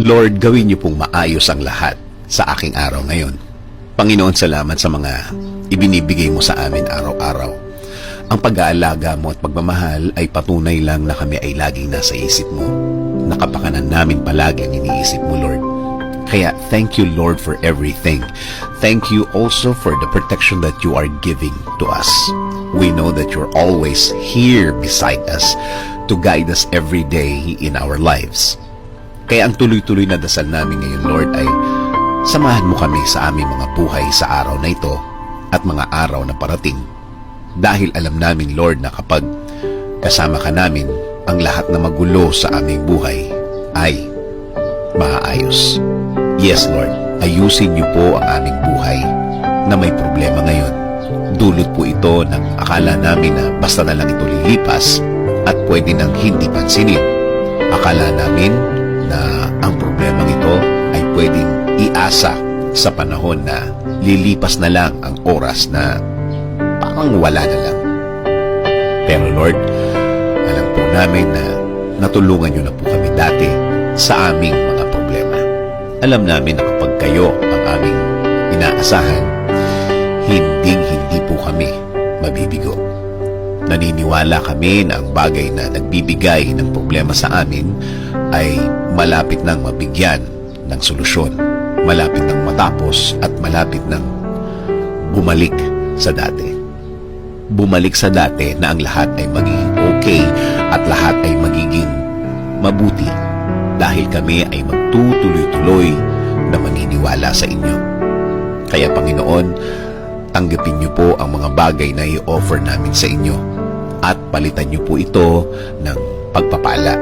Lord, gawin niyo pong maayos ang lahat sa aking araw ngayon. Panginoon, salamat sa mga ibinibigay mo sa amin araw-araw. Ang pag-aalaga mo at pagmamahal ay patunay lang na kami ay laging nasa isip mo. Nakapakanan namin palagi ang iniisip mo, Lord. Kaya thank you, Lord, for everything. Thank you also for the protection that you are giving to us. We know that you're always here beside us to guide us every day in our lives. Kaya ang tuloy-tuloy na dasal namin ngayon, Lord, ay samahan mo kami sa aming mga buhay sa araw na ito at mga araw na parating. Dahil alam namin, Lord, na kapag kasama ka namin, ang lahat na magulo sa aming buhay ay maaayos. Yes, Lord, ayusin niyo po ang aming buhay na may problema ngayon. Dulot po ito ng akala namin na basta na lang ito lilipas at pwede nang hindi pansinin. Akala namin na ang problemang ito ay pwedeng iasa sa panahon na lilipas na lang ang oras na parang wala na lang. Pero Lord, alam po namin na natulungan niyo na po kami dati sa aming mga problema. Alam namin na kapag kayo ang aming inaasahan, hindi po kami mabibigo. Naniniwala kami na ang bagay na nagbibigay ng problema sa amin ay malapit nang mabigyan ng solusyon, malapit nang matapos at malapit nang bumalik sa dati. Bumalik sa dati na ang lahat ay magiging okay at lahat ay magiging mabuti dahil kami ay magtutuloy-tuloy na maniniwala sa inyo. Kaya Panginoon, tanggapin niyo po ang mga bagay na i-offer namin sa inyo at palitan niyo po ito ng pagpapala.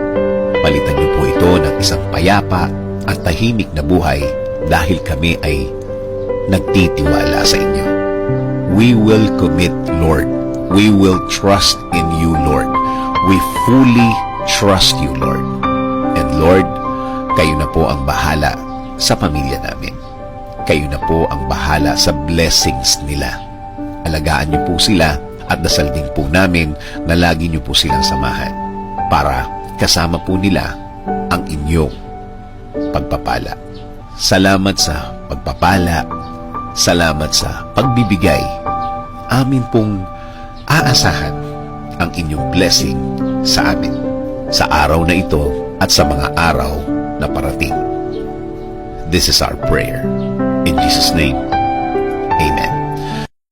Palitan niyo po ito ng isang payapa at tahimik na buhay dahil kami ay nagtitiwala sa inyo. We will commit, Lord. We will trust in you, Lord. We fully trust you, Lord. And Lord, kayo na po ang bahala sa pamilya namin. Kayo na po ang bahala sa blessings nila. Alagaan niyo po sila at dasal din po namin na lagi niyo po silang samahan para kasama po nila ang inyong pagpapala. Salamat sa pagpapala. Salamat sa pagbibigay. Amin pong aasahan ang inyong blessing sa amin sa araw na ito at sa mga araw na parating. This is our prayer. In Jesus' name, Amen.